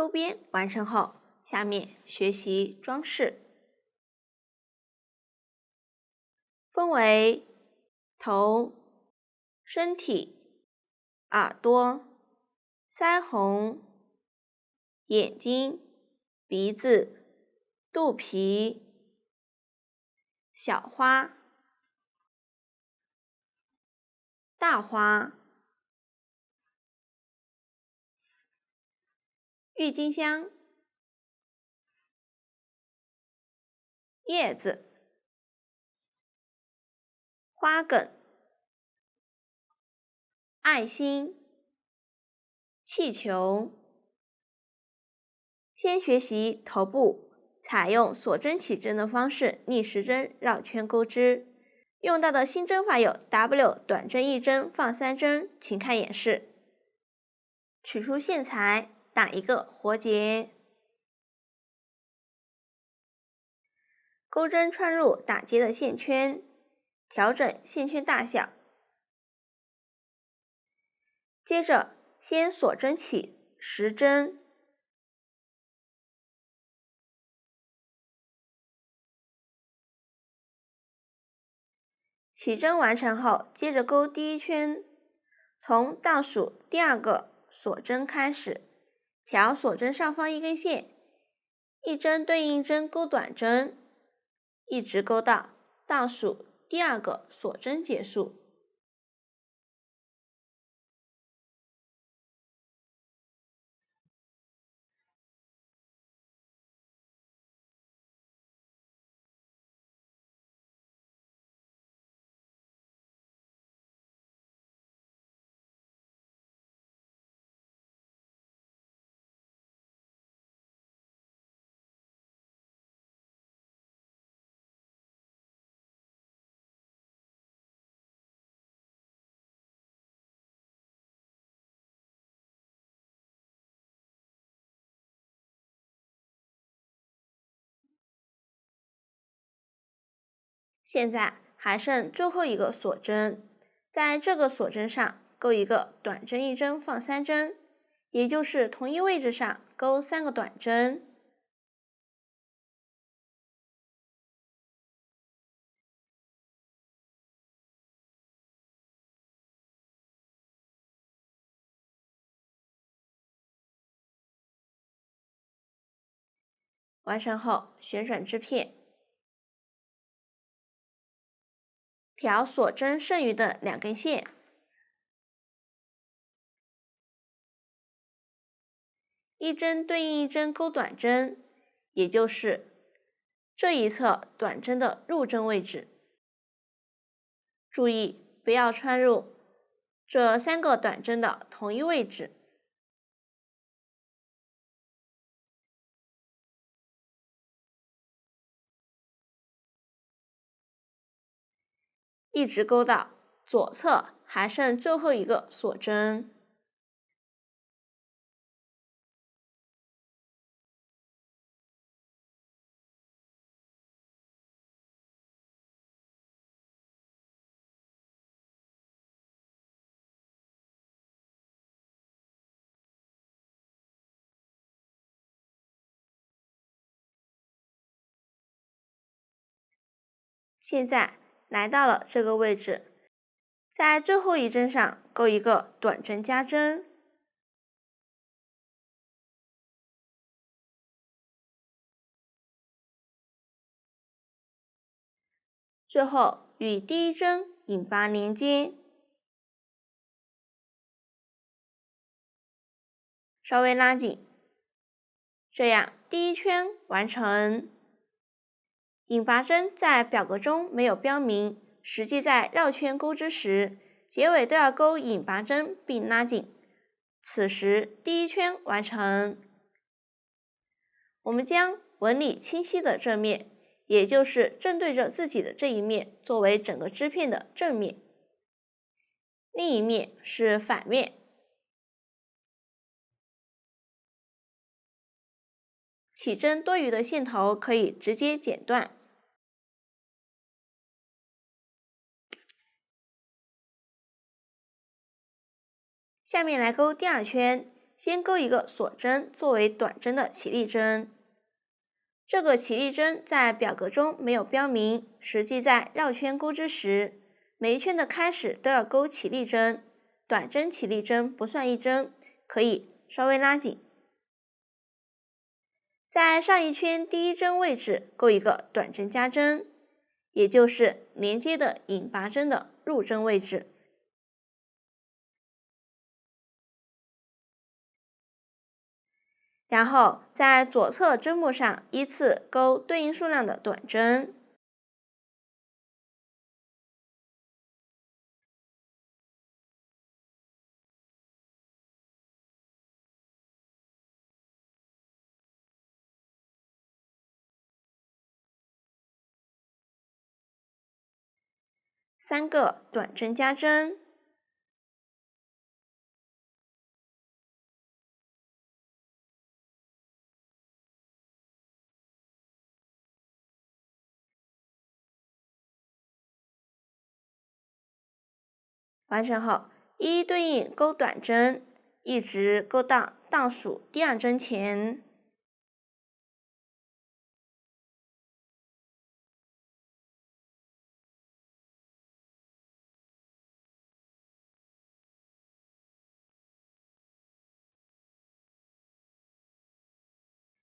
钩边完成后，下面学习装饰。分为头、身体、耳朵、腮红、眼睛、鼻子、肚皮、小花、大花、郁金香、叶子、花梗、爱心、气球。先学习头部，采用锁针起针的方式逆时针绕圈钩织。用到的新针法有 W 短针1针放3针，请看演示。取出线材，打一个活结，钩针穿入打结的线圈，调整线圈大小。接着先锁针起10针，起针完成后，接着钩第一圈，从倒数第2个锁针开始，调锁针上方1根线，一针对应一针钩短针，一直钩到倒数第2个锁针结束。现在还剩最后一个锁针，在这个锁针上钩一个短针1针放3针，也就是同一位置上钩3个短针。完成后旋转织片，调锁针剩余的2根线，一针对应一针钩短针，也就是这一侧短针的入针位置。注意不要穿入这3个短针的同一位置。一直钩到左侧还剩最后一个锁针。现在来到了这个位置，在最后一针上钩一个短针加针，最后与第一针引拔连接，稍微拉紧，这样第一圈完成。引拔针在表格中没有标明，实际在绕圈钩织时，结尾都要钩引拔针并拉紧。此时第一圈完成。我们将纹理清晰的正面，也就是正对着自己的这一面，作为整个织片的正面，另一面是反面。起针多余的线头可以直接剪断。下面来钩第2圈，先钩一个锁针作为短针的起立针。这个起立针在表格中没有标明，实际在绕圈钩织时，每一圈的开始都要钩起立针，短针起立针不算一针，可以稍微拉紧。在上一圈第一针位置钩一个短针加针，也就是连接的引拔针的入针位置。然后在左侧针目上依次钩对应数量的短针。3个短针加针。完成后，一一对应钩短针，一直钩到倒数第2针前。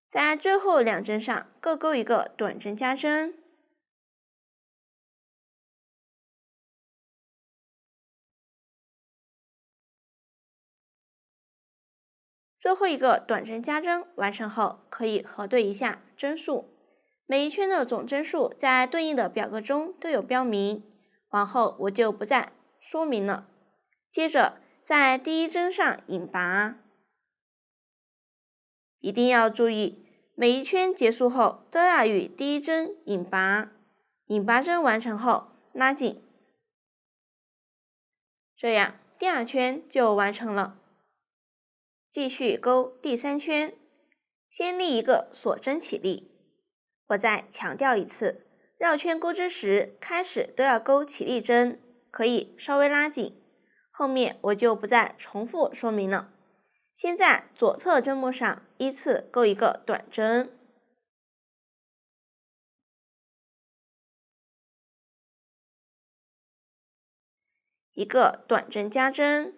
在最后2针上各钩一个短针加针。最后一个短针加针完成后，可以核对一下针数。每一圈的总针数在对应的表格中都有标明，往后我就不再说明了。接着在第一针上引拔，一定要注意，每一圈结束后都要与第一针引拔，引拔针完成后拉紧，这样第2圈就完成了。继续钩第3圈，先立一个锁针起立。我再强调一次，绕圈钩织时开始都要钩起立针，可以稍微拉紧，后面我就不再重复说明了。先在左侧针目上依次钩一个短针，一个短针加针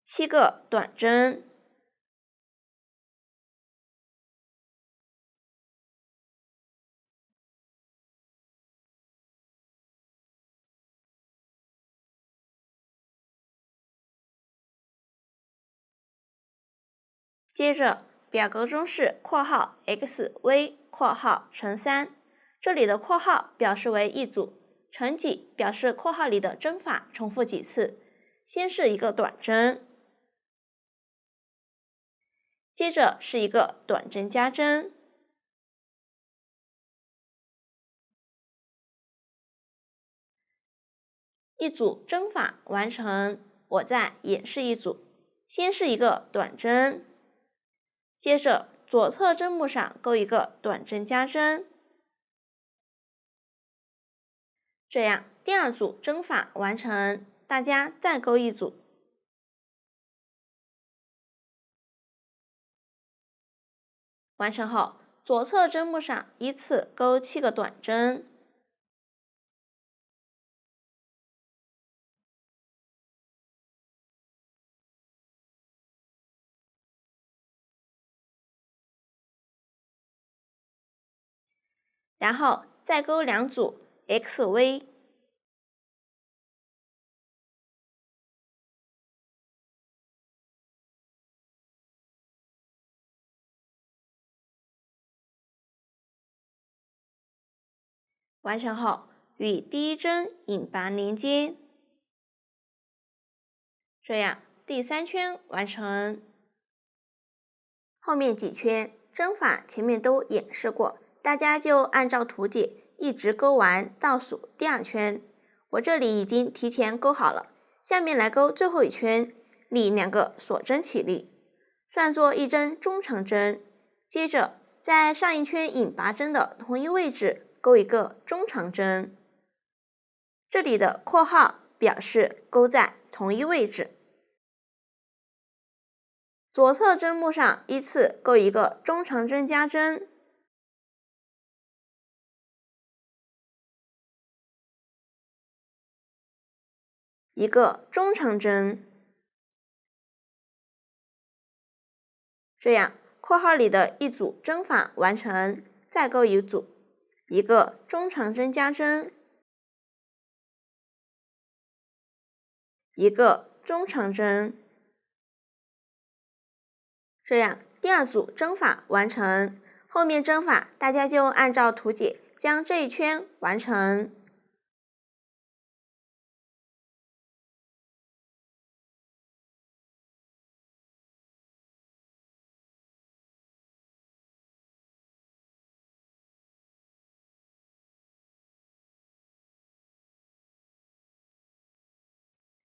，7个短针，接着表格中是括号 xv 括号乘3，这里的括号表示为一组，乘几表示括号里的针法重复几次。先是一个短针，接着是一个短针加针，一组针法完成，我再演示一组。先是一个短针，接着左侧针目上钩一个短针加针，这样第2组针法完成，大家再钩一组。完成后，左侧针目上依次钩7个短针，然后再钩2组 xv， 完成后与第1针引拔连接，这样第3圈完成。后面几圈针法前面都演示过，大家就按照图解一直钩完倒数第2圈。我这里已经提前钩好了，下面来钩最后一圈，立2个锁针起立，算作一针中长针。接着在上一圈引拔针的同一位置钩一个中长针，这里的括号表示钩在同一位置。左侧针目上依次钩一个中长针加针，一个中长针，这样括号里的一组针法完成，再钩一组，一个中长针加针，一个中长针，这样第二组针法完成，后面针法大家就按照图解将这一圈完成。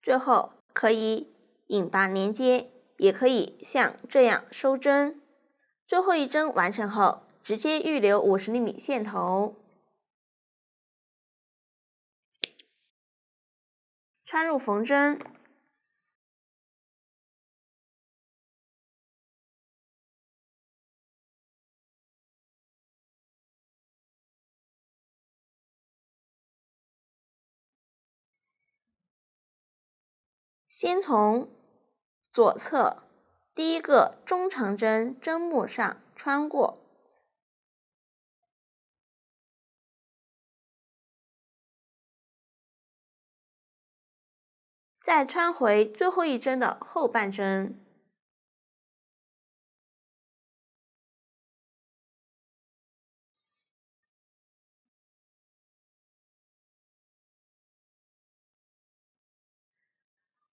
最后可以引拔连接，也可以像这样收针。最后一针完成后，直接预留50厘米线头，穿入缝针，先从左侧第一个中长针针目上穿过，再穿回最后一针的后半针，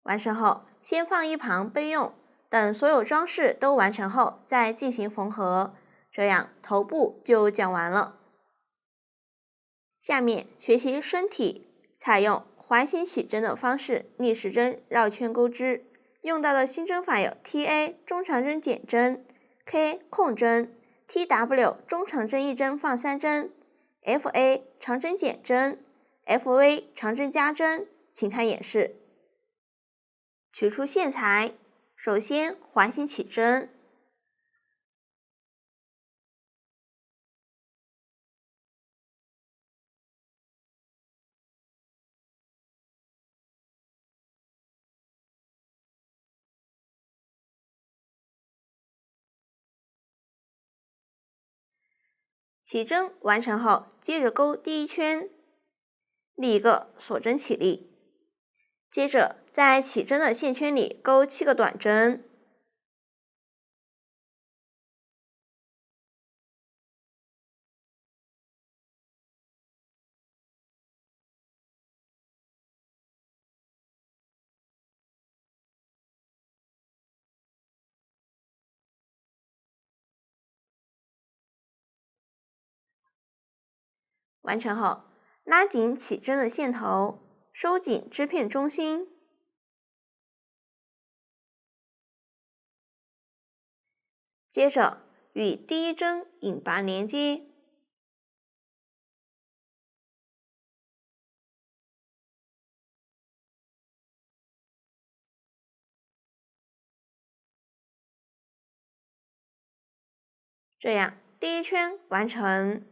完成后先放一旁备用，等所有装饰都完成后再进行缝合，这样头部就讲完了。下面学习身体，采用环形起针的方式逆时针绕圈钩织，用到的新针法有 TA 中长针减针、K 空针、TW 中长针一针放3针、FA 长针减针、FV 长针加针。请看演示。取出线材，首先环形起针，起针完成后，接着钩第一圈，立一个锁针起立，接着在起针的线圈里钩7个短针，完成后拉紧起针的线头，收紧织片中心，接着与第一针引拔连接，这样第一圈完成。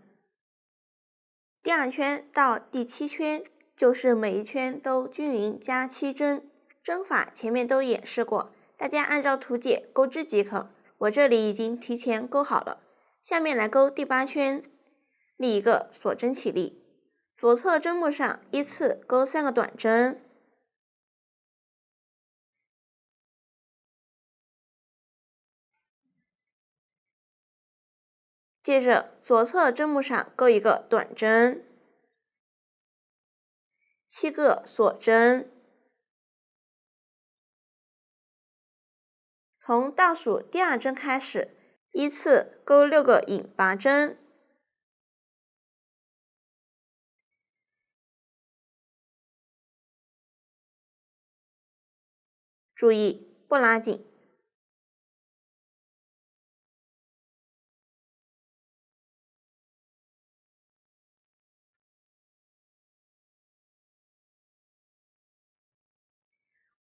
第2圈到第7圈就是每一圈都均匀加7针，针法前面都演示过，大家按照图解钩织即可。我这里已经提前钩好了。下面来钩第8圈，立一个锁针起立，左侧针目上依次钩3个短针，接着左侧针目上钩一个短针，7个锁针，从倒数第2针开始，依次钩6个引拔针，注意不拉紧。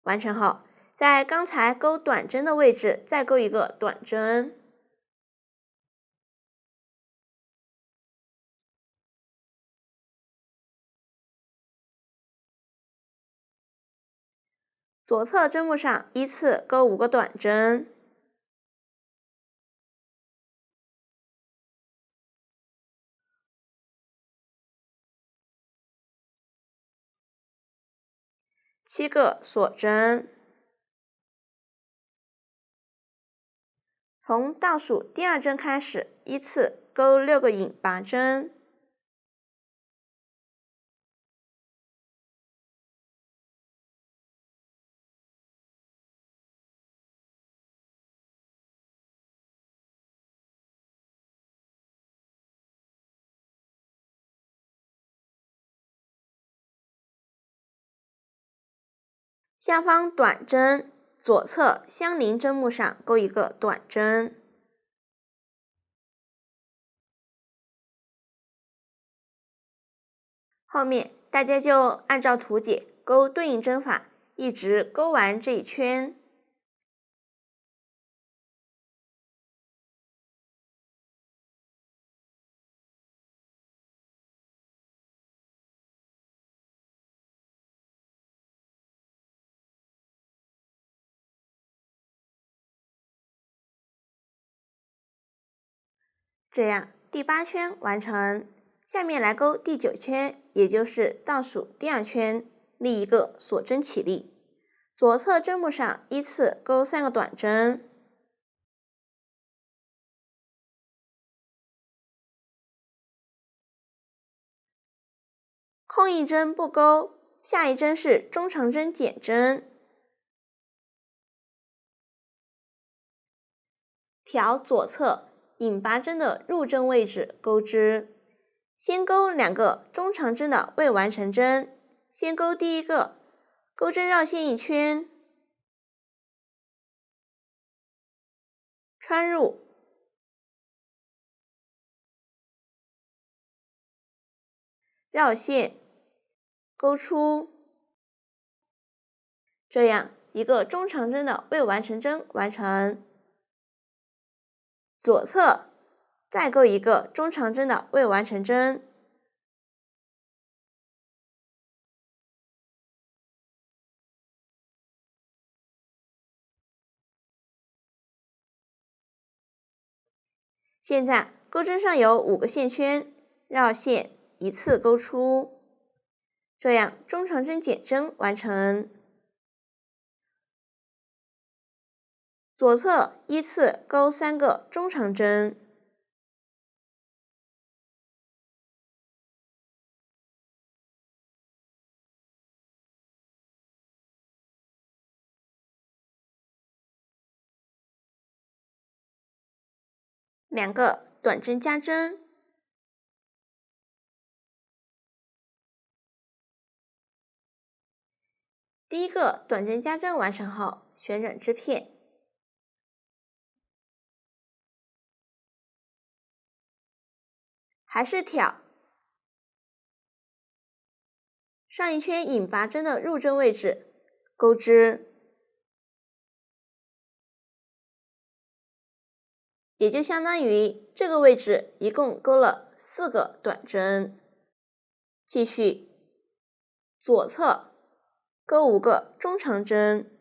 完成后，在刚才钩短针的位置再钩一个短针。左侧针目上依次钩5个短针。7个锁针。从倒数第2针开始，依次钩6个引拔针。下方短针左侧相邻针目上钩一个短针。后面大家就按照图解钩对应针法，一直钩完这一圈。这样第8圈完成，下面来钩第9圈，也就是倒数第2圈，立一个锁针起立。左侧针目上依次钩3个短针。空一针不钩，下一针是中长针减针。调左侧引拔针的入针位置钩织，先钩2个中长针的未完成针，先钩第1个，钩针绕线1圈，穿入，绕线，钩出。这样一个中长针的未完成针完成。左侧再钩一个中长针的未完成针。现在钩针上有5个线圈，绕线一次钩出，这样中长针减针完成。左侧依次钩3个中长针。2个短针加针。第1个短针加针完成后，旋转织片，还是挑上一圈引拔针的入针位置钩织，也就相当于这个位置一共钩了4个短针。继续左侧钩5个中长针。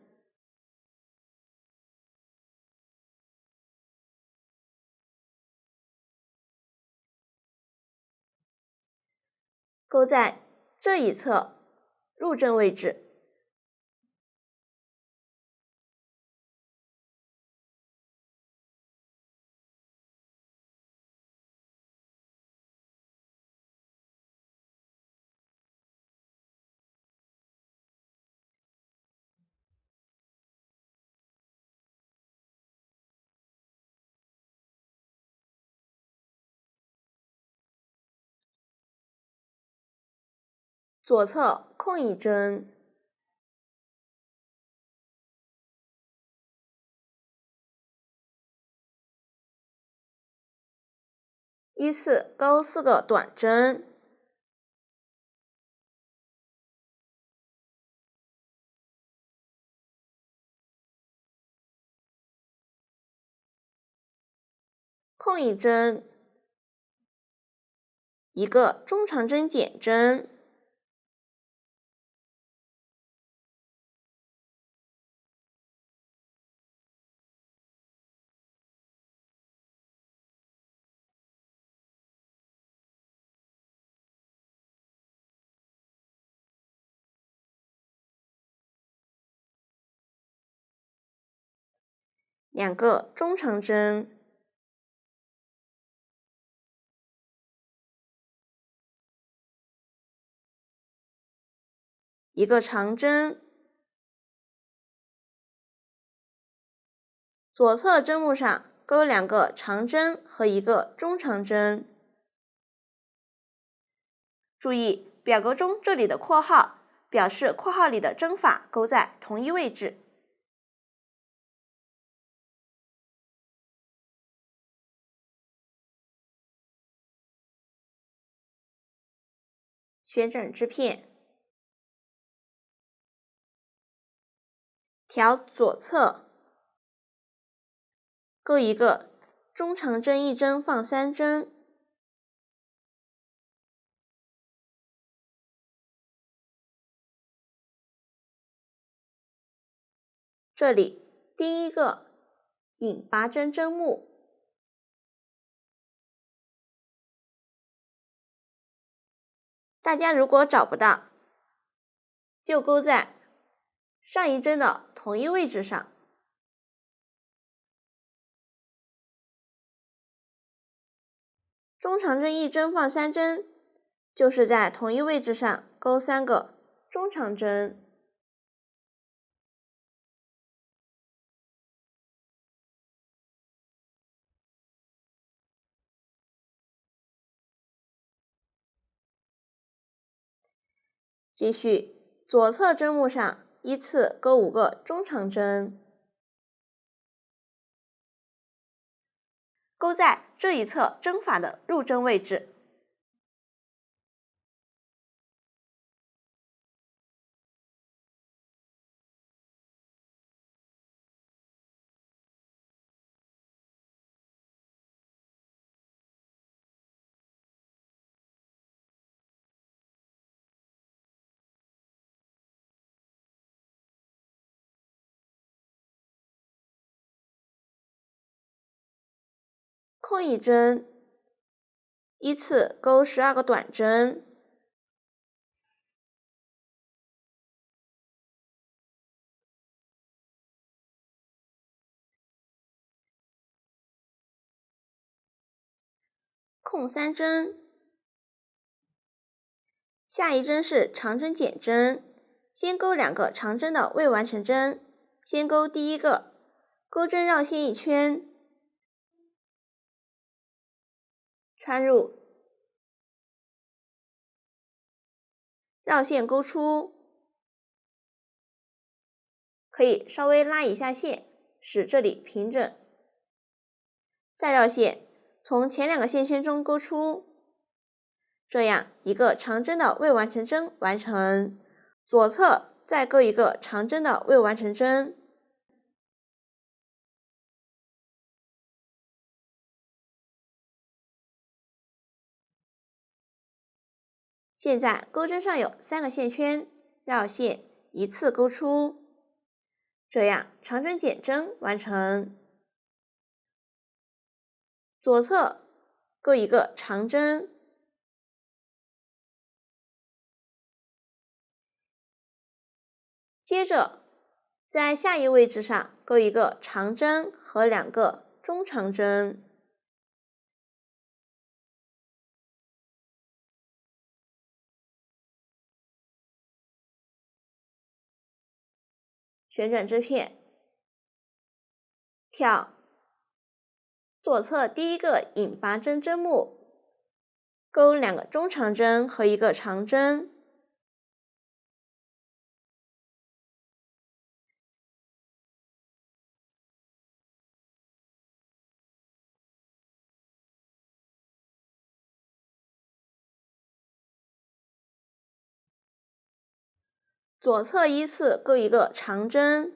钩在这一侧入针位置。左侧空一针，依次钩4个短针。空一针，一个中长针减针，两个中长针，一个长针，左侧针目上钩两个长针和一个中长针。注意表格中这里的括号表示括号里的针法钩在同一位置。旋转织片，调左侧，钩一个中长针一针放3针，这里第一个引拔针针目，大家如果找不到，就钩在上一针的同一位置上。中长针一针放3针，就是在同一位置上钩3个中长针。继续，左侧针目上依次钩5个中长针，钩在这一侧针法的入针位置。空一针，依次钩12个短针，空3针，下一针是长针减针，先钩2个长针的未完成针，先钩第一个，钩针绕线1圈，穿入，绕线钩出，可以稍微拉一下线，使这里平整，再绕线，从前2个线圈中钩出，这样一个长针的未完成针完成，左侧再钩一个长针的未完成针。现在钩针上有3个线圈，绕线一次钩出，这样长针减针完成。左侧钩一个长针，接着在下一位置上钩一个长针和2个中长针，旋转织片，跳左侧第一个引拔针针目，钩2个中长针和1个长针，左侧依次钩一个长针，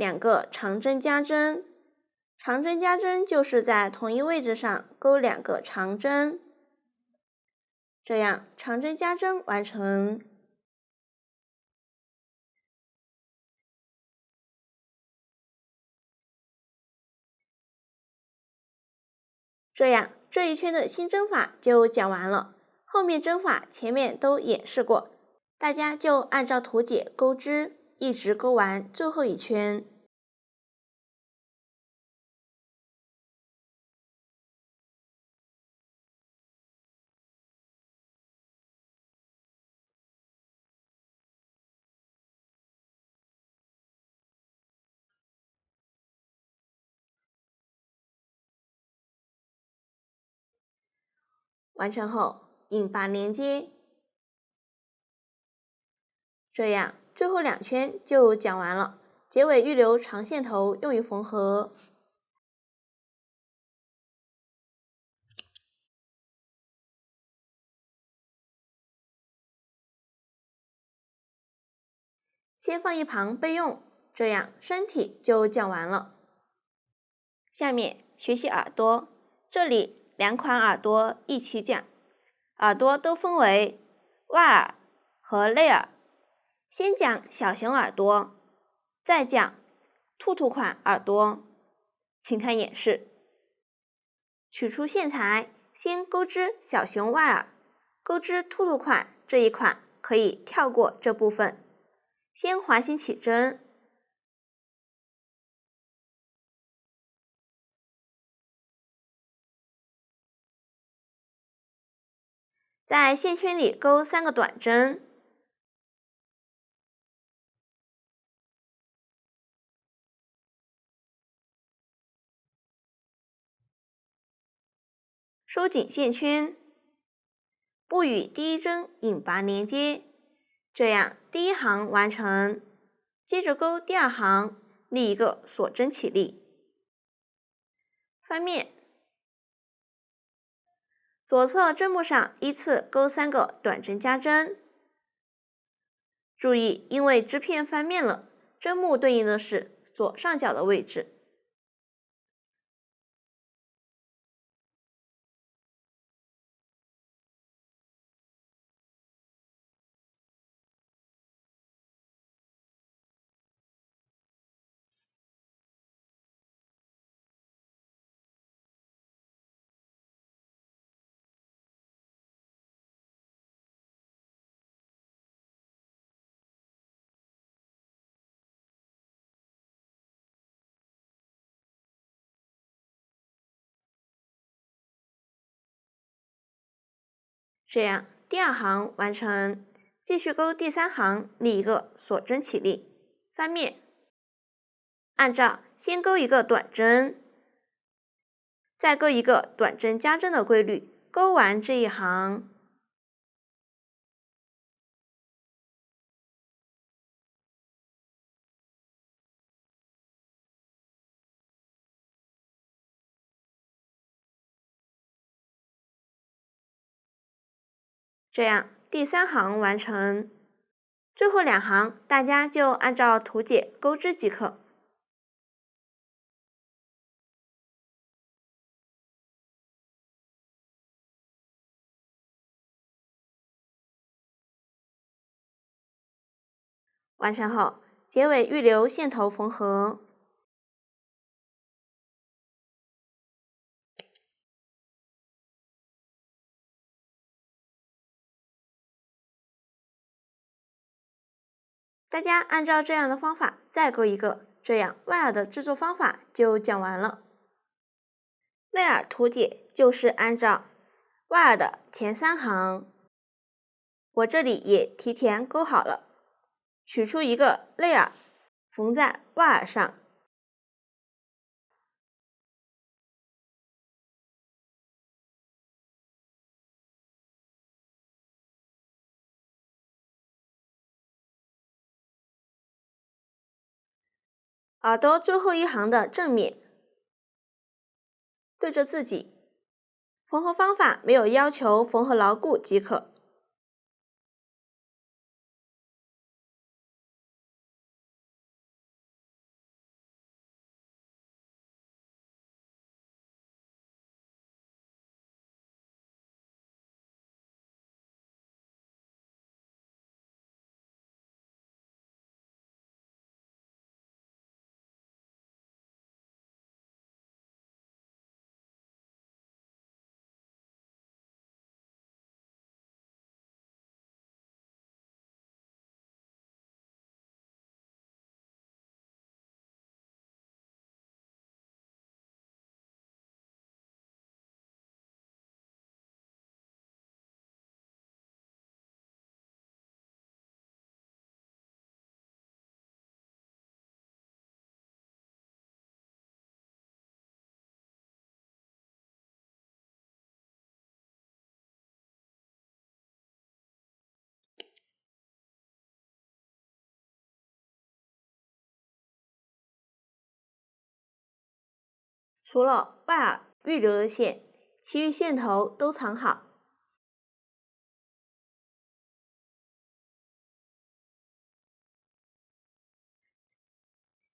2个长针加针。长针加针就是在同一位置上钩2个长针，这样长针加针完成。这样这一圈的新针法就讲完了，后面针法前面都演示过，大家就按照图解钩织，一直钩完最后一圈。完成后引拔连接，这样最后2圈就讲完了，结尾预留长线头用于缝合。先放一旁备用，这样身体就讲完了。下面学习耳朵，这里2款耳朵一起讲，耳朵都分为外耳和内耳。先讲小熊耳朵，再讲兔兔款耳朵。请看演示。取出线材，先钩织小熊外耳，钩织兔兔款这一款可以跳过这部分。先滑行起针，在线圈里钩3个短针，收紧线圈，不与第一针引拔连接，这样第一行完成。接着钩第2行，立一个锁针起立，翻面，左侧针目上依次钩3个短针加针。注意，因为织片翻面了，针目对应的是左上角的位置。这样第2行完成，继续钩第3行，立一个锁针起立，翻面，按照先钩一个短针，再钩一个短针加针的规律，钩完这一行。这样第3行完成，最后2行大家就按照图解钩织即可。完成后，结尾预留线头缝合。大家按照这样的方法再钩一个，这样外耳的制作方法就讲完了。内耳图解就是按照外耳的前3行，我这里也提前钩好了，取出一个内耳，缝在外耳上。耳朵最后一行的正面对着自己，缝合方法没有要求缝合牢固即可。除了外耳预留的线，其余线头都藏好。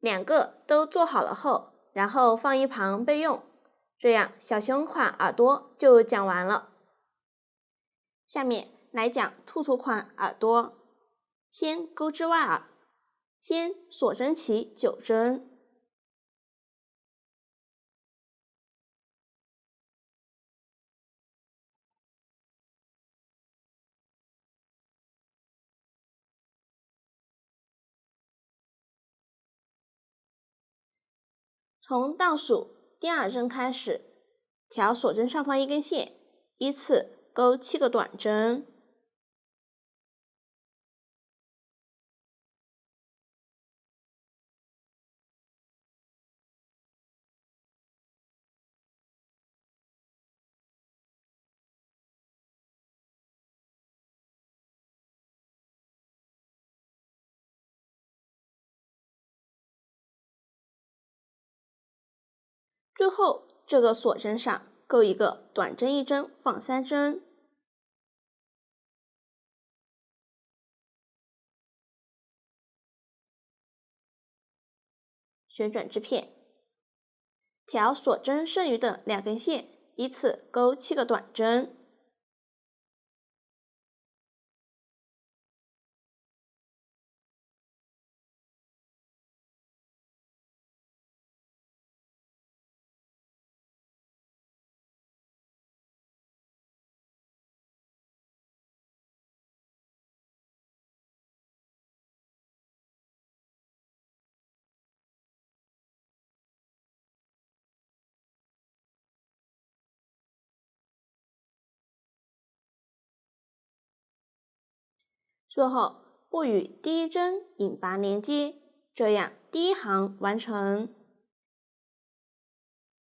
两个都做好了后，然后放一旁备用。这样小熊款耳朵就讲完了。下面来讲兔兔款耳朵。先钩织外耳，先锁针起9针。从倒数第2针开始，调锁针上方一根线，依次钩7个短针。最后这个锁针上钩一个短针1针，放3针。旋转织片，调锁针剩余的2根线，依次钩7个短针。最后不与第1针引拔连接，这样第1行完成。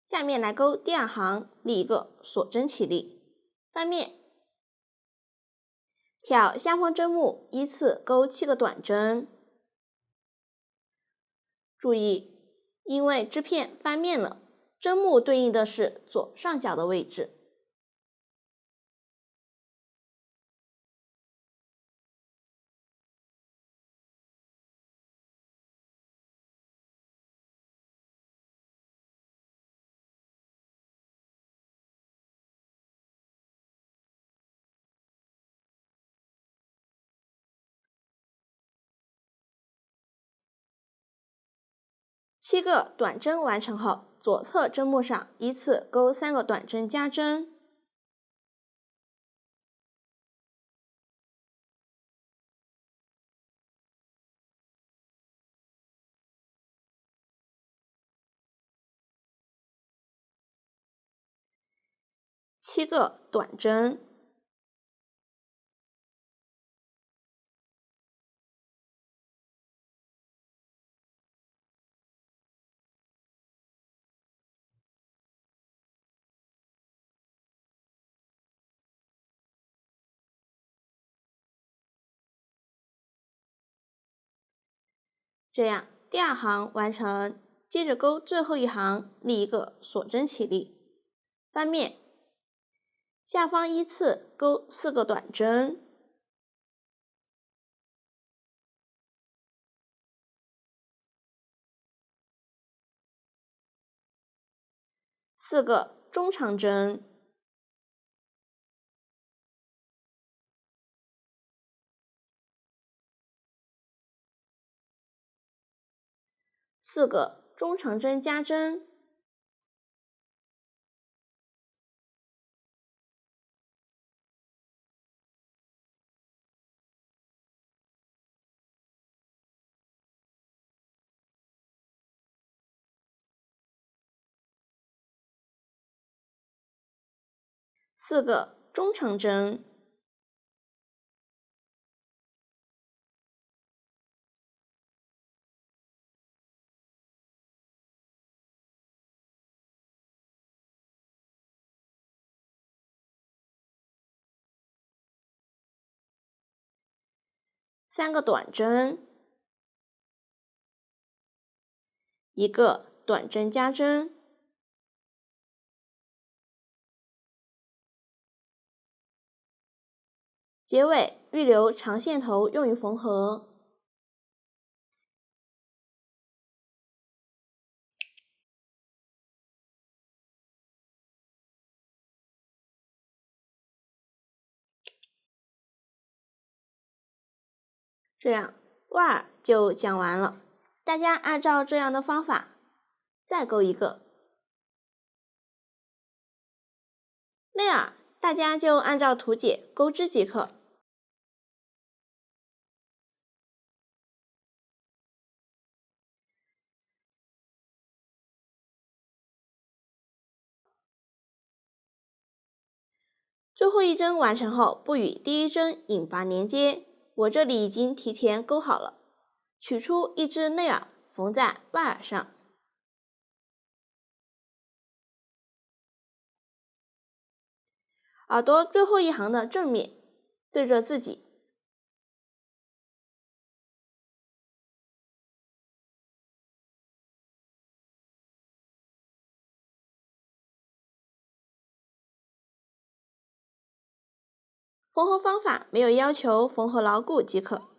下面来钩第2行，立一个锁针起立，翻面，挑下方针目，依次钩7个短针。注意，因为织片翻面了，针目对应的是左上角的位置。7个短针完成后，左侧针目上依次钩3个短针加针。7个短针。这样第2行完成，接着钩最后一行，立一个锁针起立，翻面，下方依次钩4个短针。4个中长针。4个中长针加针。4个中长针。3个短针。1个短针加针。结尾预留长线头用于缝合。这样袜儿就讲完了，大家按照这样的方法再钩一个。内耳大家就按照图解钩织即可。最后一针完成后，不与第一针引拔连接，我这里已经提前钩好了。取出一只内耳，缝在外耳上。耳朵最后一行的正面对着自己。缝合方法没有要求缝合牢固即可。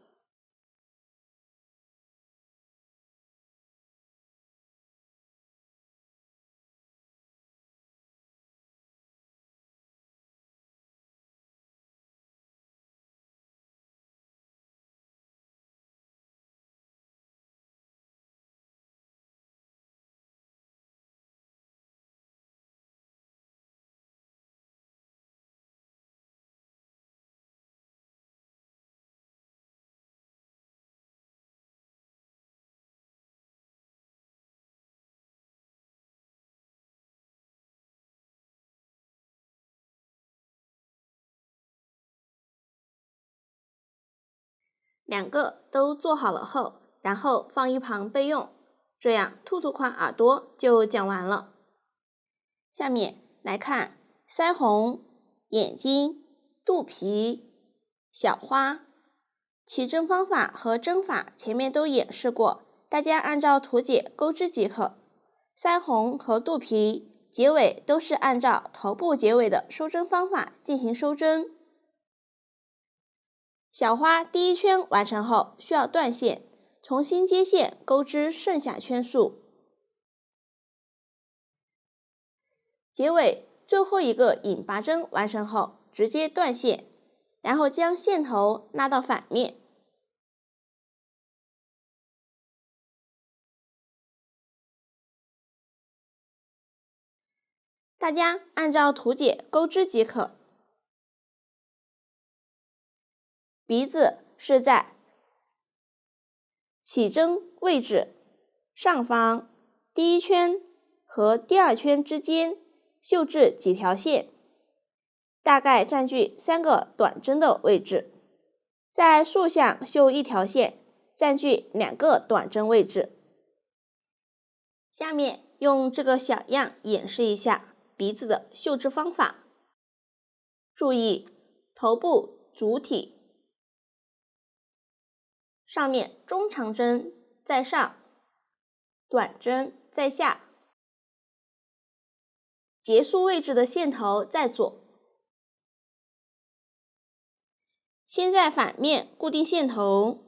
两个都做好了后，然后放一旁备用。这样兔兔款耳朵就讲完了。下面来看腮红、眼睛、肚皮、小花。起针方法和针法前面都演示过，大家按照图解钩织即可。腮红和肚皮结尾都是按照头部结尾的收针方法进行收针。小花第一圈完成后需要断线，重新接线钩织剩下圈数。结尾最后一个引拔针完成后直接断线，然后将线头拉到反面。大家按照图解钩织即可。鼻子是在起针位置上方第一圈和第二圈之间绣制几条线，大概占据3个短针的位置。在竖向绣一条线，占据2个短针位置。下面用这个小样演示一下鼻子的绣制方法。注意头部主体，上面中长针在上，短针在下，结束位置的线头在左。先在反面固定线头，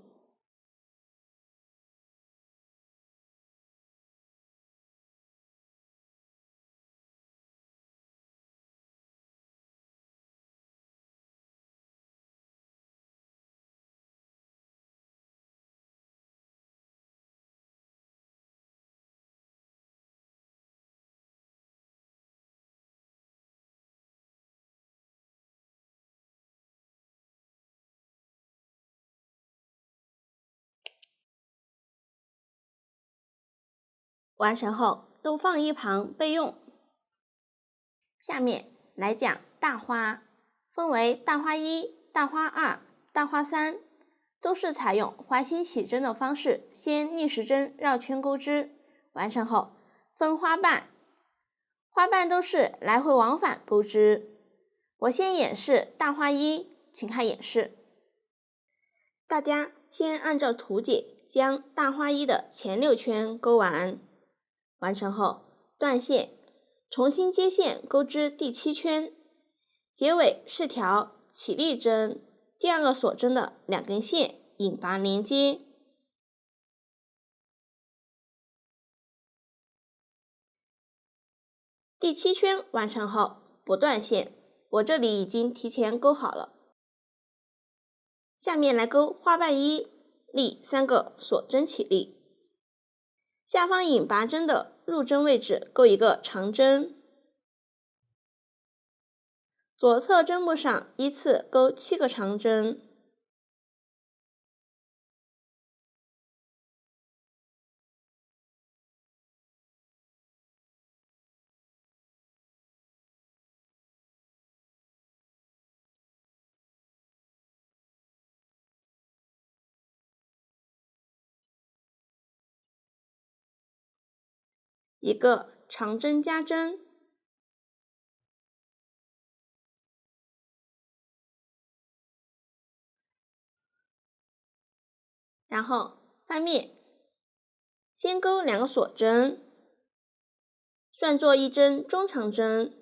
完成后都放一旁备用。下面来讲大花，分为大花1、大花2、大花3，都是采用花心起针的方式，先逆时针绕圈钩织，完成后分花瓣，花瓣都是来回往返钩织。我先演示大花1，请看演示。大家先按照图解将大花1的前6圈钩完，完成后断线，重新接线钩织第7圈，结尾是条起立针，第二个锁针的2根线引拔连接。第7圈完成后不断线，我这里已经提前钩好了。下面来钩花瓣1，立3个锁针起立，下方引拔针的入针位置钩一个长针，左侧针目上依次钩7个长针，一个长针加针，然后翻面，先钩2个锁针，算作1针中长针，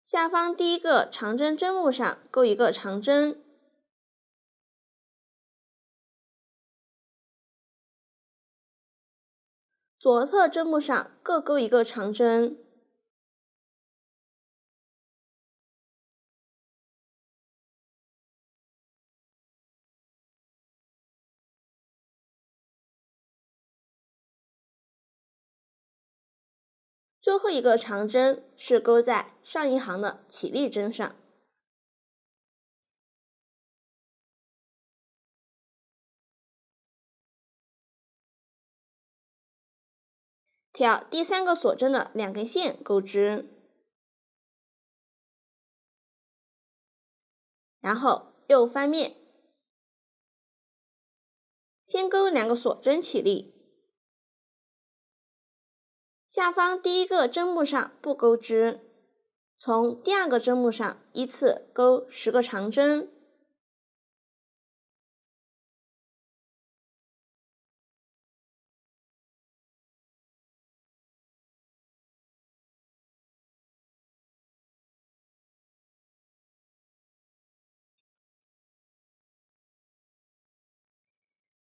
下方第1个长针针目上钩一个长针，左侧针目上各钩一个长针，最后一个长针是钩在上一行的起立针上。挑第3个锁针的2根线钩织，然后右翻面，先钩2个锁针起立，下方第1个针目上不钩织，从第2个针目上依次钩10个长针，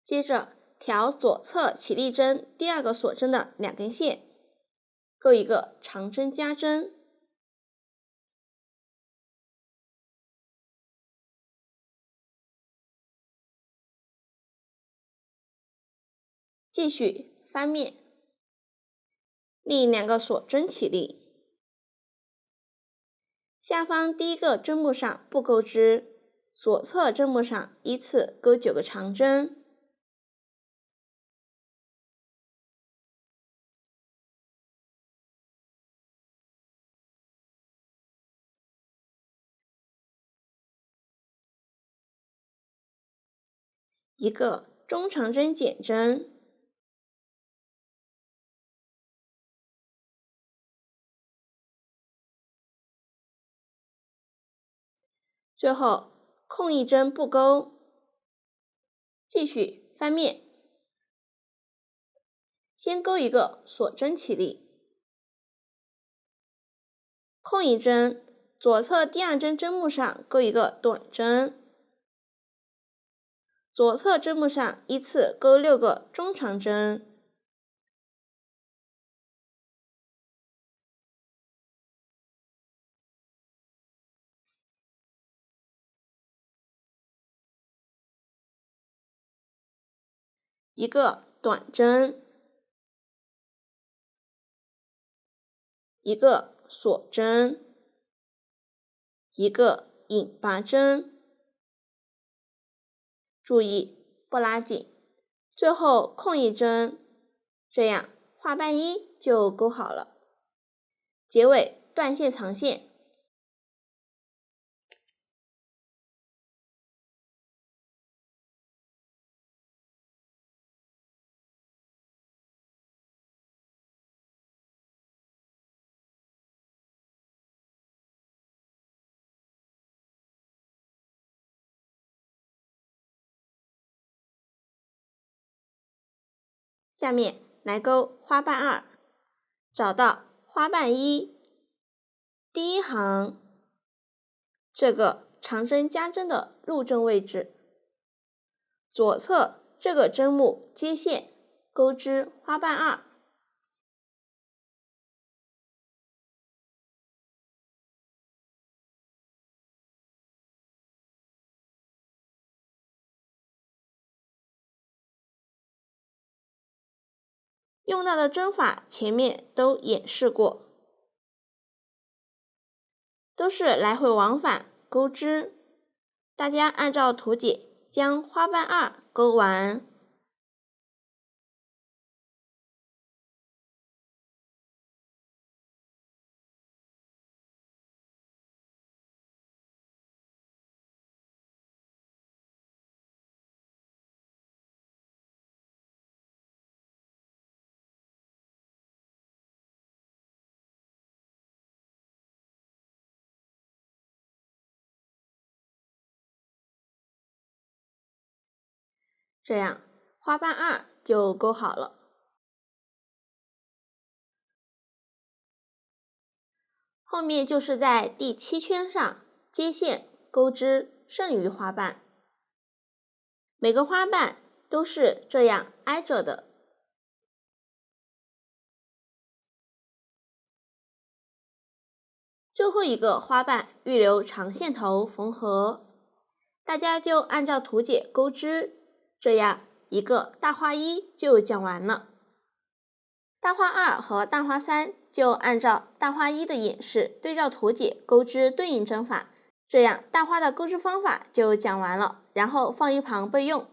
接着挑左侧起立针第2个锁针的2根线，钩一个长针加针，继续翻面，立2个锁针起立，下方第1个针目上不钩织，左侧针目上依次钩9个长针，一个中长针减针，最后空一针不钩，继续翻面，先钩一个锁针起立，空一针，左侧第2针针目上钩一个短针，左侧针目上依次钩6个中长针，一个短针，一个锁针，一个引拔针，注意不拉紧，最后空一针，这样花瓣1就钩好了。结尾断线藏线。下面来钩花瓣2，找到花瓣1，第1行这个长针加针的入针位置。左侧这个针目接线钩织花瓣2。用到的针法前面都演示过，都是来回往返钩织，大家按照图解将花瓣2钩完。这样花瓣2就钩好了。后面就是在第7圈上接线钩织剩余花瓣，每个花瓣都是这样挨着的。最后一个花瓣预留长线头缝合，大家就按照图解钩织，这样一个大花1就讲完了。大花2和大花3就按照大花1的演示对照图解钩织对应针法，这样大花的钩织方法就讲完了，然后放一旁备用。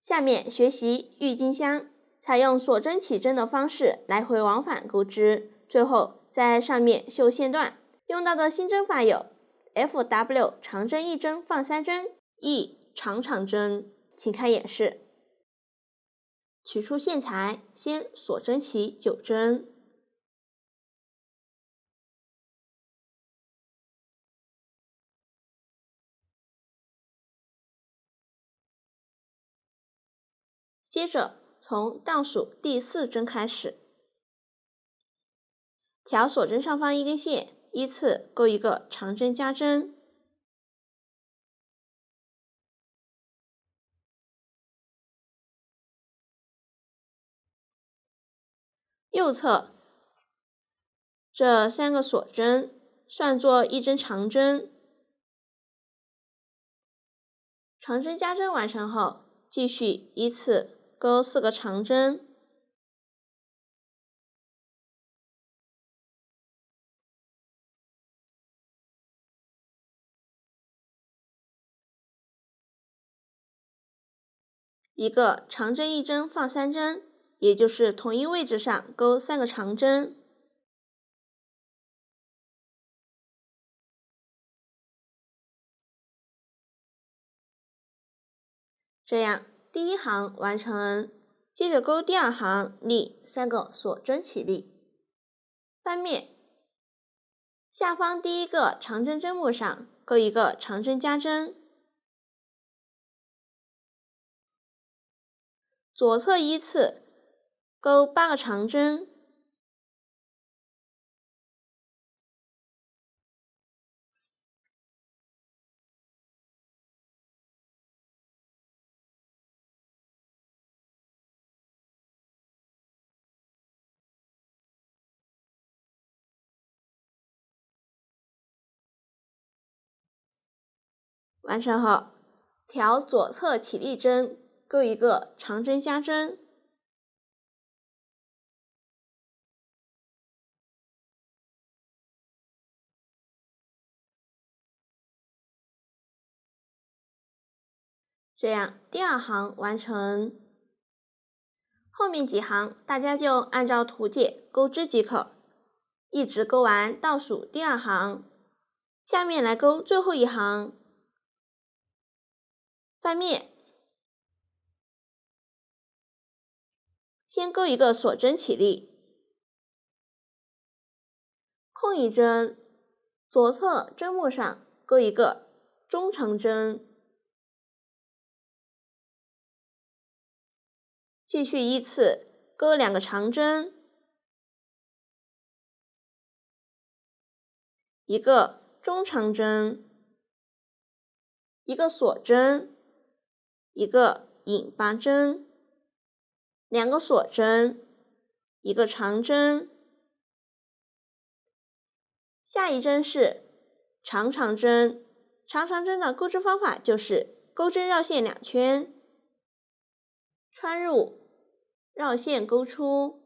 下面学习郁金香，采用锁针起针的方式来回往返钩织，最后在上面绣线段。用到的新针法有 FW 长针1针放3针 E 长针，请看演示。取出线材，先锁针起9针，接着从倒数第4针开始，调锁针上方1根线，依次钩一个长针加针，右侧这3个锁针算作1针长针，长针加针完成后，继续依次钩4个长针，一个长针1针放3针，也就是同一位置上钩3个长针。这样第1行完成，接着钩第2行立3个锁针起立。翻面，下方第1个长针针目上钩一个长针加针，左侧依次钩8个长针，完成后调左侧起立针，钩一个长针加针，这样第2行完成。后面几行大家就按照图解钩织即可，一直钩完倒数第2行。下面来钩最后一行。翻面，先钩一个锁针起立，空一针，左侧针目上钩一个中长针，继续依次钩2个长针，一个中长针，一个锁针，一个引拔针，两个锁针，一个长针。下一针是长长针，长长针的钩织方法就是钩针绕线2圈，穿入，绕线钩出，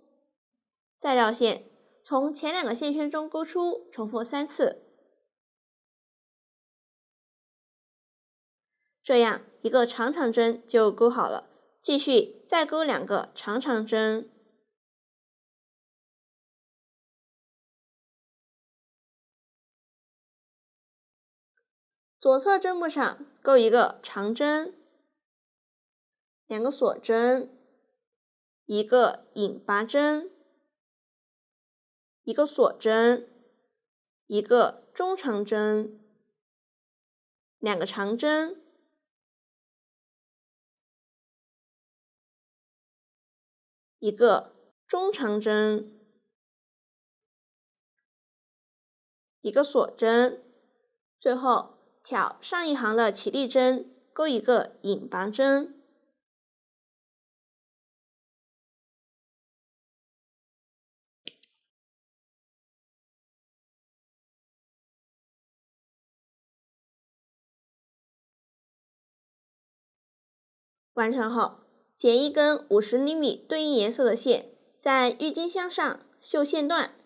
再绕线，从前2个线圈中钩出，重复3次。这样一个长长针就钩好了，继续再钩2个长长针。左侧针部上钩一个长针，两个锁针，一个引拔针，一个锁针，一个中长针，两个长针，一个中长针，一个锁针，最后挑上一行的起立针，钩一个引拔针。完成后，剪一根50厘米对应颜色的线，在郁金香上绣线段。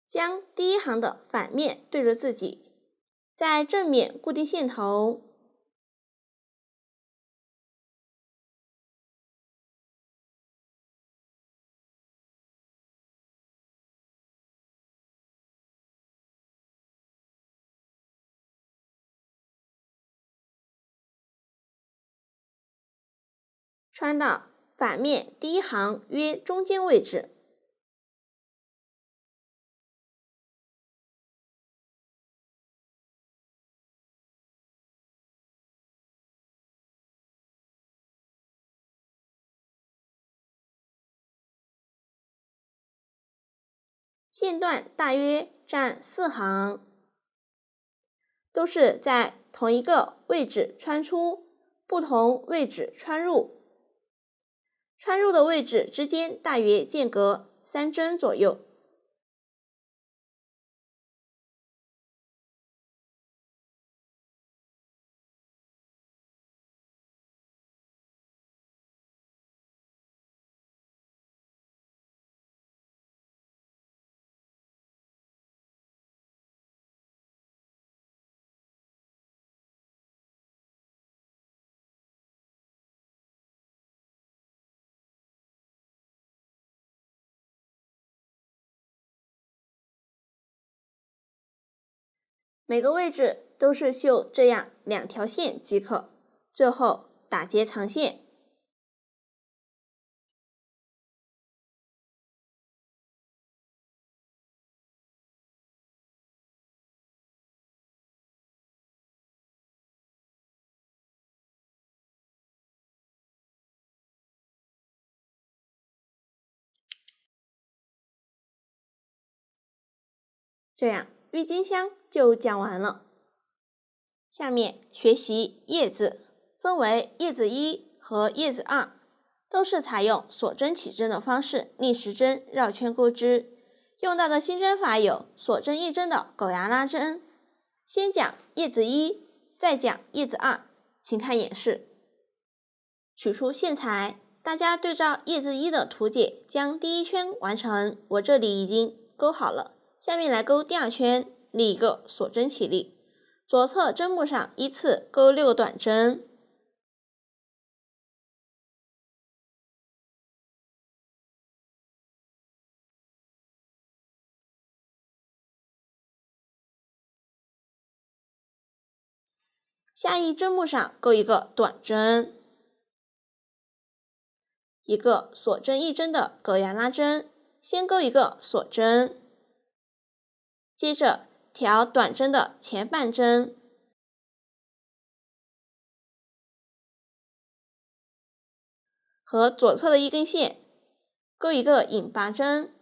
将第一行的反面对着自己，在正面固定线头，穿到反面第一行约中间位置。线段大约占4行，都是在同一个位置穿出，不同位置穿入。穿入的位置之间大约间隔3针左右。每个位置都是绣这样2条线即可，最后打结藏线。这样郁金香就讲完了。下面学习叶子，分为叶子1和叶子2，都是采用锁针起针的方式逆时针绕圈钩织。用到的新针法有锁针1针的狗牙拉针。先讲叶子1，再讲叶子2，请看演示。取出线材，大家对照叶子1的图解，将第1圈完成。我这里已经钩好了，下面来钩第2圈，立一个锁针起立。左侧针部上依次钩6个短针，下一针部上钩一个短针，一个锁针1针的狗牙拉针，先钩一个锁针，接着调短针的前半针，和左侧的一根线钩一个引拔针，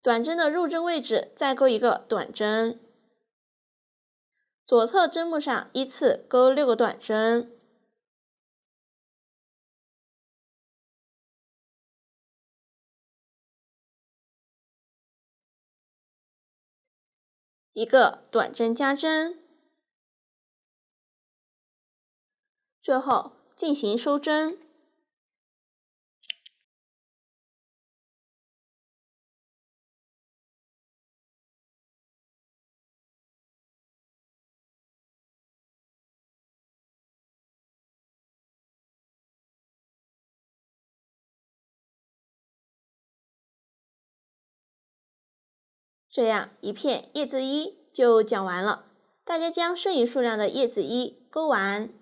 短针的入针位置再钩一个短针，左侧针目上依次钩6个短针，一个短针加针，最后进行收针。这样一片叶子1就讲完了，大家将剩余数量的叶子1钩完。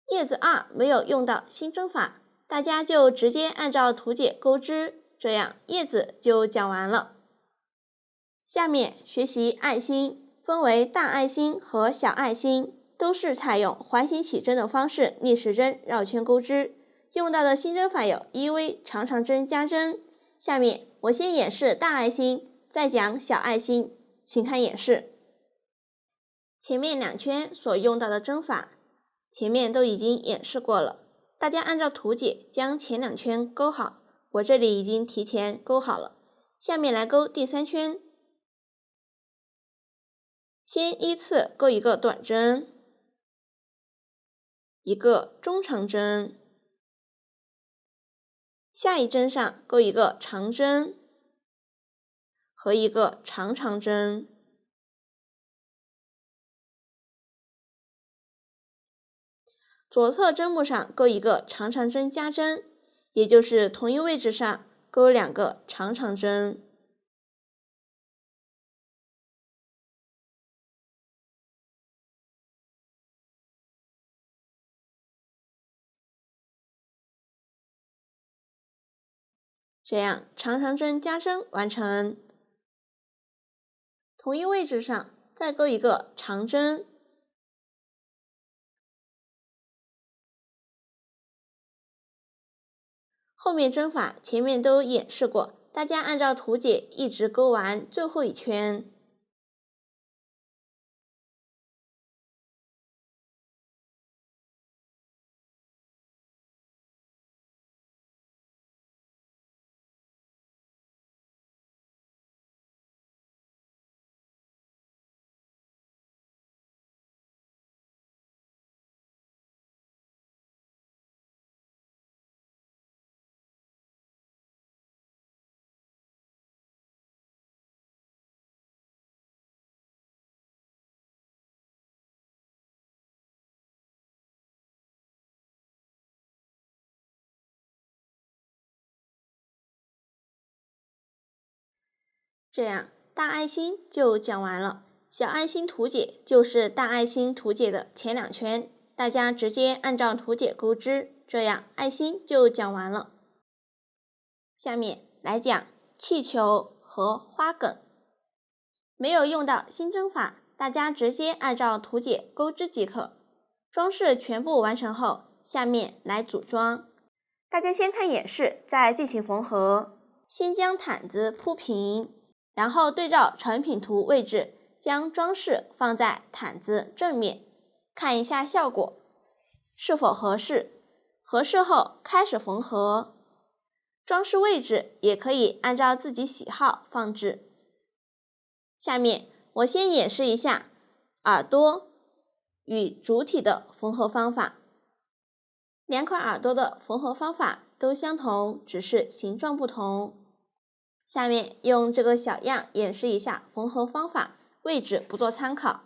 叶子2没有用到新针法，大家就直接按照图解钩织，这样叶子就讲完了。下面学习爱心，分为大爱心和小爱心，都是采用环形起针的方式逆时针绕圈钩织，用到的新针法有1V 长长针加针。下面我先演示大爱心，再讲小爱心，请看演示。前面2圈所用到的针法，前面都已经演示过了，大家按照图解将前2圈钩好，我这里已经提前钩好了。下面来钩第3圈，先依次钩一个短针，一个中长针，下一针上钩一个长针和一个长长针，左侧针目上钩一个长长针加针，也就是同一位置上钩2个长长针。这样长长针加针完成。同一位置上再钩一个长针，后面针法前面都演示过，大家按照图解一直钩完最后一圈。这样大爱心就讲完了，小爱心图解就是大爱心图解的前2圈，大家直接按照图解钩织，这样爱心就讲完了。下面来讲气球和花梗，没有用到新针法，大家直接按照图解钩织即可。装饰全部完成后，下面来组装。大家先看演示，再进行缝合。先将毯子铺平，然后对照成品图位置，将装饰放在毯子正面，看一下效果是否合适。合适后开始缝合。装饰位置也可以按照自己喜好放置。下面我先演示一下耳朵与主体的缝合方法。2块耳朵的缝合方法都相同，只是形状不同。下面用这个小样演示一下缝合方法，位置不做参考。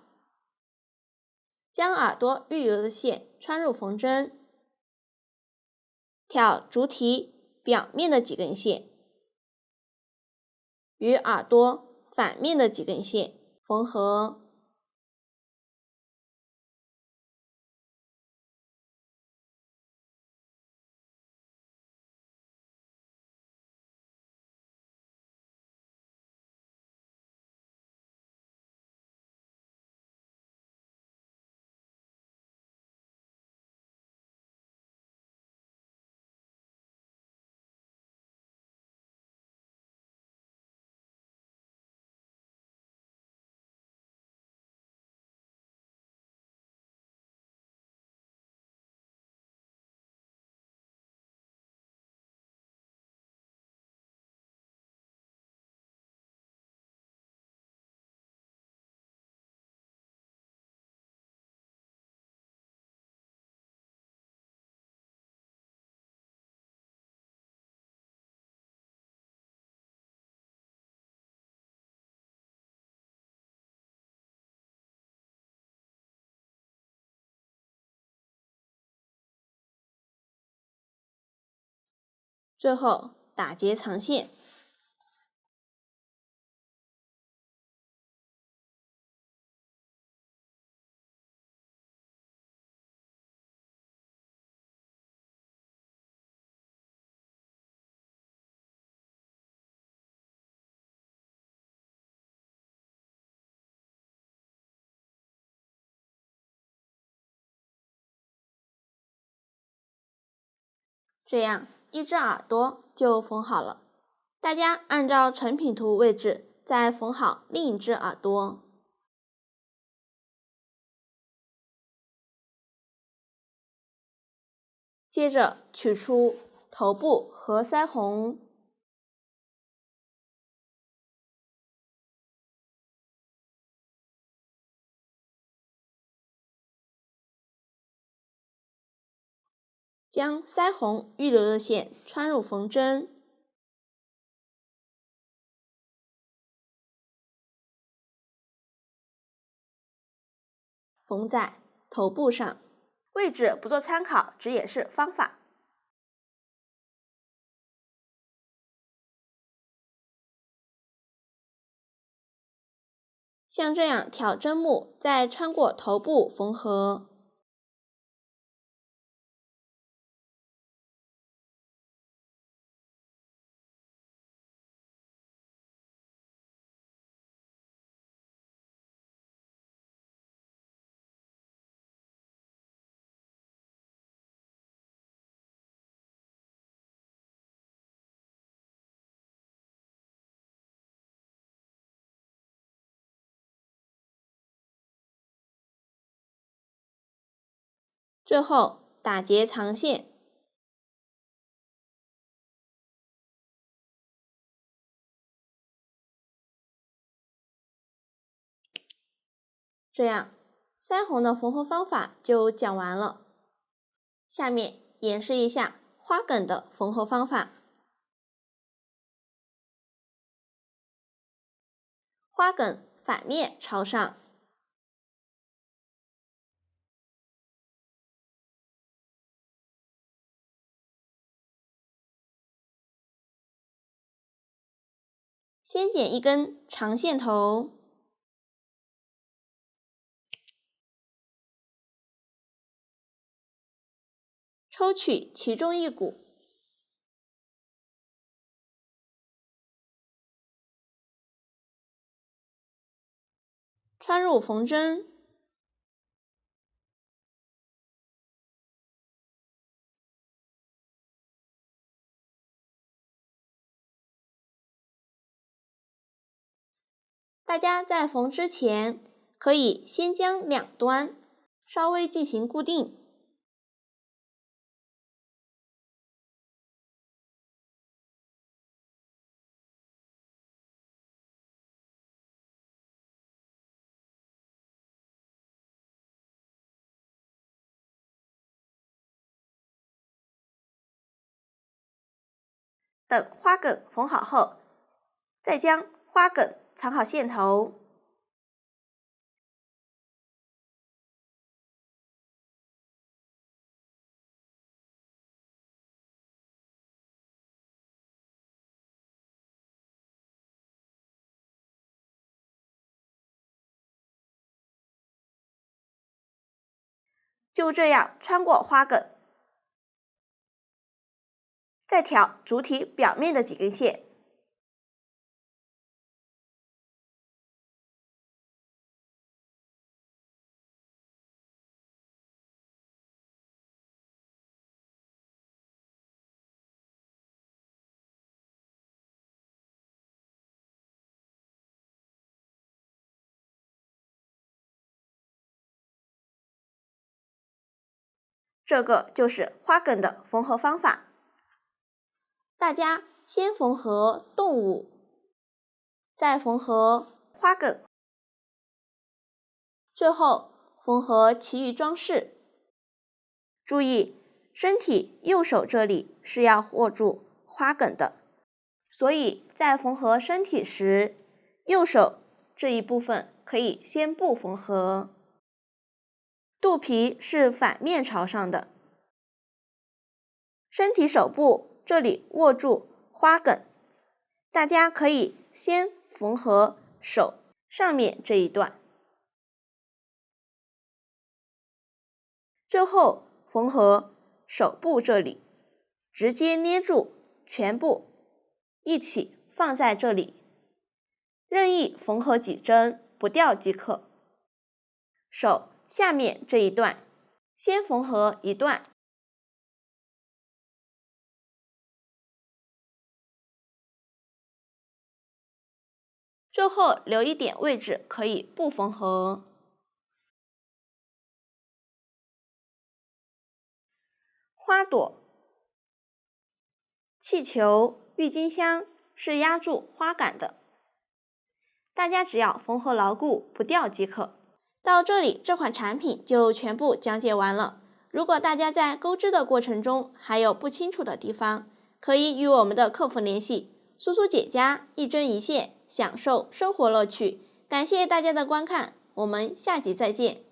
将耳朵预留的线穿入缝针，挑主体表面的几根线，与耳朵反面的几根线缝合。最后打结藏线。这样一只耳朵就缝好了。大家按照成品图位置再缝好另一只耳朵。接着取出头部和腮红，将腮红预留的线穿入缝针，缝在头部上。位置不做参考，只演示方法。像这样挑针目，再穿过头部缝合。最后打结藏线。这样，腮红的缝合方法就讲完了。下面演示一下花梗的缝合方法。花梗反面朝上，先剪一根长线头，抽取其中一股，穿入缝针，大家在缝之前，可以先将两端稍微进行固定。等花梗缝好后，再将花梗藏好线头，就这样穿过花梗，再挑主体表面的几根线，这个就是花梗的缝合方法。大家先缝合动物，再缝合花梗，最后缝合其余装饰。注意，身体右手这里是要握住花梗的，所以在缝合身体时，右手这一部分可以先不缝合。肚皮是反面朝上的，身体手部这里握住花梗，大家可以先缝合手上面这一段，最后缝合手部这里，直接捏住全部一起放在这里，任意缝合几针不掉即可。手下面这一段先缝合一段，最后留一点位置可以不缝合。花朵、气球、郁金香是压住花杆的，大家只要缝合牢固不掉即可。到这里，这款产品就全部讲解完了。如果大家在钩织的过程中还有不清楚的地方，可以与我们的客服联系。苏苏姐家一针一线，享受生活乐趣。感谢大家的观看，我们下集再见。